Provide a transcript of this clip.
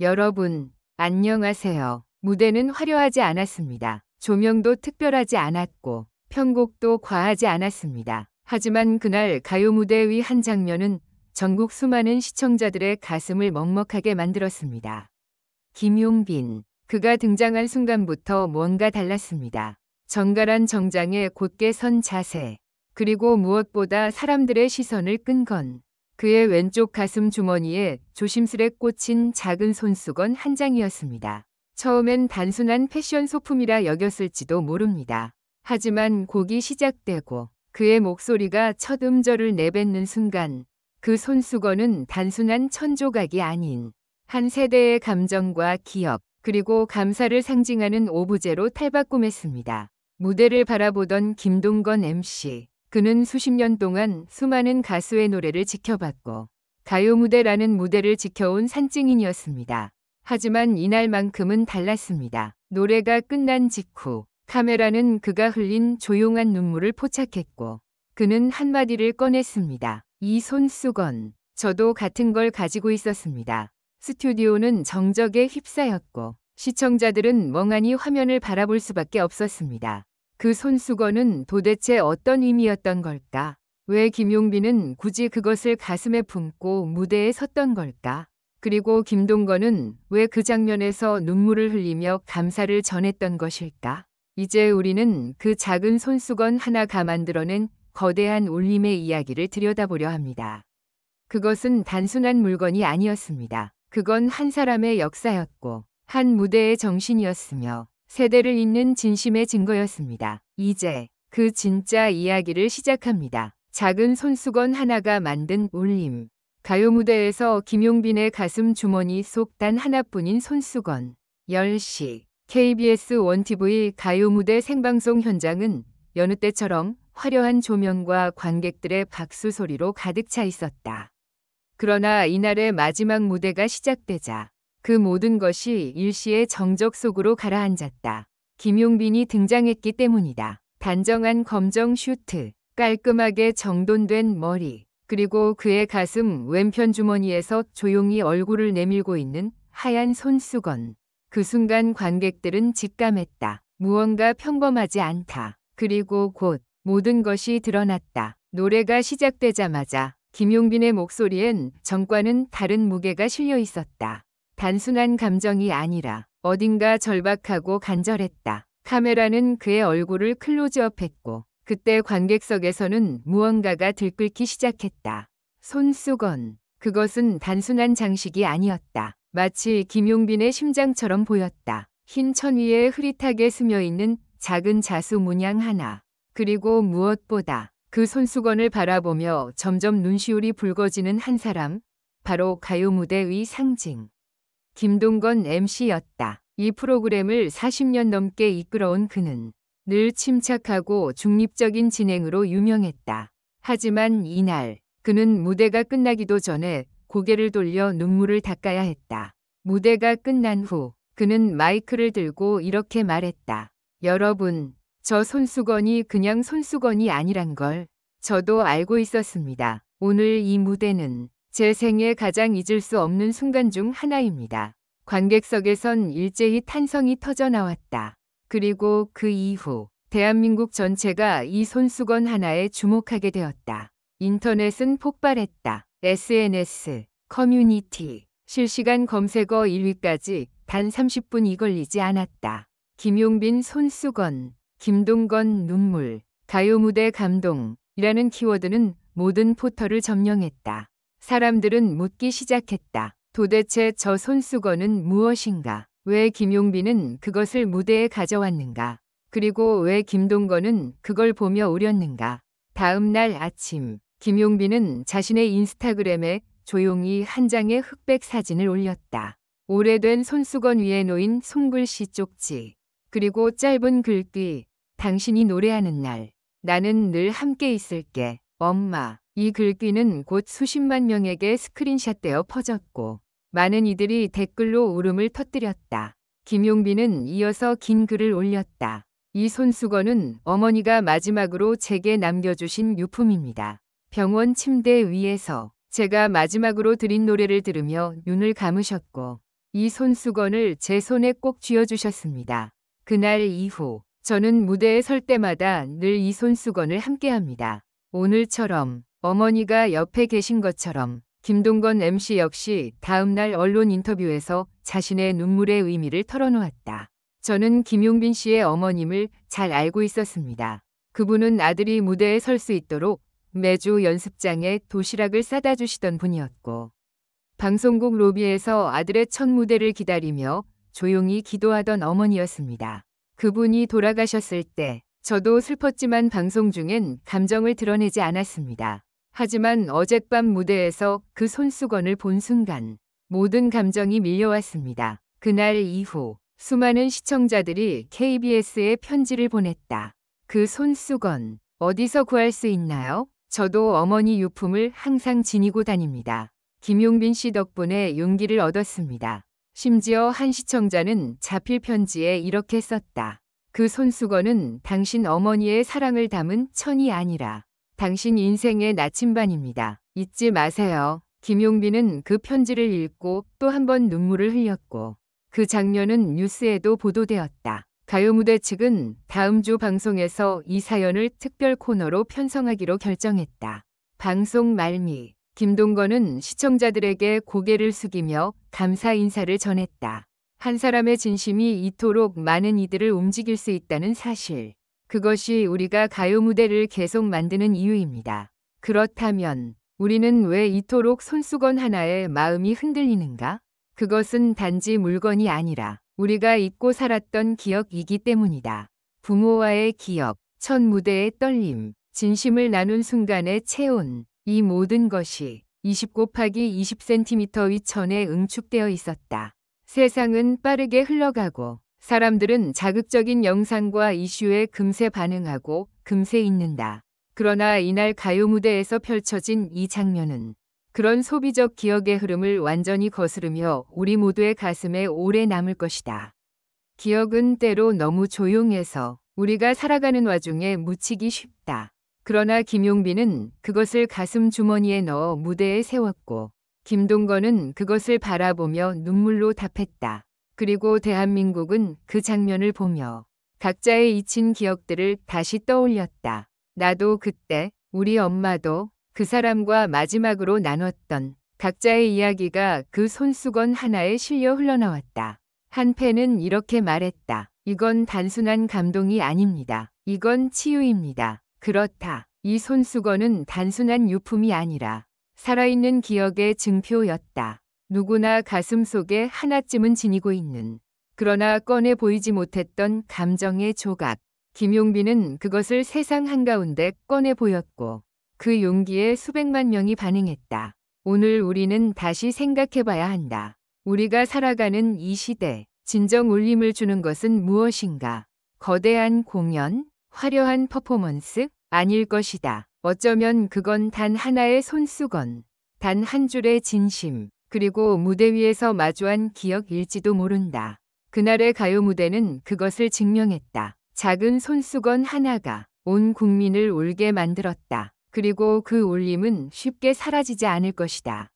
여러분, 안녕하세요. 무대는 화려하지 않았습니다. 조명도 특별하지 않았고, 편곡도 과하지 않았습니다. 하지만 그날 가요 무대 위 한 장면은 전국 수많은 시청자들의 가슴을 먹먹하게 만들었습니다. 김용빈, 그가 등장한 순간부터 뭔가 달랐습니다. 정갈한 정장에 곧게 선 자세, 그리고 무엇보다 사람들의 시선을 끈 건 그의 왼쪽 가슴 주머니에 조심스레 꽂힌 작은 손수건 한 장이었습니다. 처음엔 단순한 패션 소품이라 여겼을지도 모릅니다. 하지만 곡이 시작되고 그의 목소리가 첫 음절을 내뱉는 순간 그 손수건은 단순한 천조각이 아닌 한 세대의 감정과 기억, 그리고 감사를 상징하는 오브제로 탈바꿈했습니다. 무대를 바라보던 김동건 MC. 그는 수십 년 동안 수많은 가수의 노래를 지켜봤고 가요 무대라는 무대를 지켜온 산증인이었습니다. 하지만 이날만큼은 달랐습니다. 노래가 끝난 직후 카메라는 그가 흘린 조용한 눈물을 포착했고 그는 한마디를 꺼냈습니다. 이 손수건, 저도 같은 걸 가지고 있었습니다. 스튜디오는 정적에 휩싸였고 시청자들은 멍하니 화면을 바라볼 수밖에 없었습니다. 그 손수건은 도대체 어떤 의미였던 걸까? 왜 김용빈은 굳이 그것을 가슴에 품고 무대에 섰던 걸까? 그리고 김동건은 왜 그 장면에서 눈물을 흘리며 감사를 전했던 것일까? 이제 우리는 그 작은 손수건 하나가 만들어낸 거대한 울림의 이야기를 들여다보려 합니다. 그것은 단순한 물건이 아니었습니다. 그건 한 사람의 역사였고 한 무대의 정신이었으며 세대를 잇는 진심의 증거였습니다. 이제 그 진짜 이야기를 시작합니다. 작은 손수건 하나가 만든 울림. 가요 무대에서 김용빈의 가슴 주머니 속 단 하나뿐인 손수건. 10시 KBS 1TV 가요 무대 생방송 현장은 여느 때처럼 화려한 조명과 관객들의 박수 소리로 가득 차 있었다. 그러나 이날의 마지막 무대가 시작되자 그 모든 것이 일시의 정적 속으로 가라앉았다. 김용빈이 등장했기 때문이다. 단정한 검정 슈트, 깔끔하게 정돈된 머리, 그리고 그의 가슴 왼편 주머니에서 조용히 얼굴을 내밀고 있는 하얀 손수건. 그 순간 관객들은 직감했다. 무언가 평범하지 않다. 그리고 곧 모든 것이 드러났다. 노래가 시작되자마자 김용빈의 목소리엔 전과는 다른 무게가 실려 있었다. 단순한 감정이 아니라 어딘가 절박하고 간절했다. 카메라는 그의 얼굴을 클로즈업했고 그때 관객석에서는 무언가가 들끓기 시작했다. 손수건. 그것은 단순한 장식이 아니었다. 마치 김용빈의 심장처럼 보였다. 흰 천 위에 흐릿하게 스며있는 작은 자수 문양 하나. 그리고 무엇보다 그 손수건을 바라보며 점점 눈시울이 붉어지는 한 사람. 바로 가요 무대 위 상징. 김동건 MC였다. 이 프로그램을 40년 넘게 이끌어온 그는 늘 침착하고 중립적인 진행으로 유명했다. 하지만 이날 그는 무대가 끝나기도 전에 고개를 돌려 눈물을 닦아야 했다. 무대가 끝난 후 그는 마이크를 들고 이렇게 말했다. 여러분, 저 손수건이 그냥 손수건이 아니란 걸 저도 알고 있었습니다. 오늘 이 무대는 제 생에 가장 잊을 수 없는 순간 중 하나입니다. 관객석에선 일제히 탄성이 터져 나왔다. 그리고 그 이후 대한민국 전체가 이 손수건 하나에 주목하게 되었다. 인터넷은 폭발했다. SNS, 커뮤니티, 실시간 검색어 1위까지 단 30분이 걸리지 않았다. 김용빈 손수건, 김동건 눈물, 가요 무대 감동이라는 키워드는 모든 포털을 점령했다. 사람들은 묻기 시작했다. 도대체 저 손수건은 무엇인가? 왜 김용빈은 그것을 무대에 가져왔는가? 그리고 왜 김동건은 그걸 보며 울였는가? 다음 날 아침, 김용빈은 자신의 인스타그램에 조용히 한 장의 흑백 사진을 올렸다. 오래된 손수건 위에 놓인 손글씨 쪽지, 그리고 짧은 글귀, 당신이 노래하는 날, 나는 늘 함께 있을게, 엄마. 이 글귀는 곧 수십만 명에게 스크린샷되어 퍼졌고 많은 이들이 댓글로 울음을 터뜨렸다. 김용빈은 이어서 긴 글을 올렸다. 이 손수건은 어머니가 마지막으로 제게 남겨주신 유품입니다. 병원 침대 위에서 제가 마지막으로 드린 노래를 들으며 눈을 감으셨고 이 손수건을 제 손에 꼭 쥐어주셨습니다. 그날 이후 저는 무대에 설 때마다 늘 이 손수건을 함께합니다. 오늘처럼 어머니가 옆에 계신 것처럼 김동건 MC 역시 다음날 언론 인터뷰에서 자신의 눈물의 의미를 털어놓았다. 저는 김용빈 씨의 어머님을 잘 알고 있었습니다. 그분은 아들이 무대에 설 수 있도록 매주 연습장에 도시락을 싸다 주시던 분이었고, 방송국 로비에서 아들의 첫 무대를 기다리며 조용히 기도하던 어머니였습니다. 그분이 돌아가셨을 때 저도 슬펐지만 방송 중엔 감정을 드러내지 않았습니다. 하지만 어젯밤 무대에서 그 손수건을 본 순간 모든 감정이 밀려왔습니다. 그날 이후 수많은 시청자들이 KBS에 편지를 보냈다. 그 손수건 어디서 구할 수 있나요? 저도 어머니 유품을 항상 지니고 다닙니다. 김용빈 씨 덕분에 용기를 얻었습니다. 심지어 한 시청자는 자필 편지에 이렇게 썼다. 그 손수건은 당신 어머니의 사랑을 담은 천이 아니라 당신 인생의 나침반입니다. 잊지 마세요. 김용빈은 그 편지를 읽고 또 한 번 눈물을 흘렸고, 그 장면은 뉴스에도 보도되었다. 가요무대 측은 다음 주 방송에서 이 사연을 특별 코너로 편성하기로 결정했다. 방송 말미 김동건은 시청자들에게 고개를 숙이며 감사 인사를 전했다. 한 사람의 진심이 이토록 많은 이들을 움직일 수 있다는 사실. 그것이 우리가 가요 무대를 계속 만드는 이유입니다. 그렇다면 우리는 왜 이토록 손수건 하나에 마음이 흔들리는가? 그것은 단지 물건이 아니라 우리가 잊고 살았던 기억이기 때문이다. 부모와의 기억, 첫 무대의 떨림, 진심을 나눈 순간의 체온, 이 모든 것이 20곱하기 20cm 위천에 응축되어 있었다. 세상은 빠르게 흘러가고 사람들은 자극적인 영상과 이슈에 금세 반응하고 금세 잊는다. 그러나 이날 가요 무대에서 펼쳐진 이 장면은 그런 소비적 기억의 흐름을 완전히 거스르며 우리 모두의 가슴에 오래 남을 것이다. 기억은 때로 너무 조용해서 우리가 살아가는 와중에 묻히기 쉽다. 그러나 김용빈은 그것을 가슴 주머니에 넣어 무대에 세웠고, 김동건은 그것을 바라보며 눈물로 답했다. 그리고 대한민국은 그 장면을 보며 각자의 잊힌 기억들을 다시 떠올렸다. 나도 그때, 우리 엄마도 그 사람과 마지막으로 나눴던 각자의 이야기가 그 손수건 하나에 실려 흘러나왔다. 한 팬은 이렇게 말했다. 이건 단순한 감동이 아닙니다. 이건 치유입니다. 그렇다. 이 손수건은 단순한 유품이 아니라 살아있는 기억의 증표였다. 누구나 가슴 속에 하나쯤은 지니고 있는, 그러나 꺼내 보이지 못했던 감정의 조각. 김용빈은 그것을 세상 한가운데 꺼내 보였고, 그 용기에 수백만 명이 반응했다. 오늘 우리는 다시 생각해봐야 한다. 우리가 살아가는 이 시대, 진정 울림을 주는 것은 무엇인가? 거대한 공연, 화려한 퍼포먼스? 아닐 것이다. 어쩌면 그건 단 하나의 손수건, 단 한 줄의 진심, 그리고 무대 위에서 마주한 기억일지도 모른다. 그날의 가요 무대는 그것을 증명했다. 작은 손수건 하나가 온 국민을 울게 만들었다. 그리고 그 울림은 쉽게 사라지지 않을 것이다.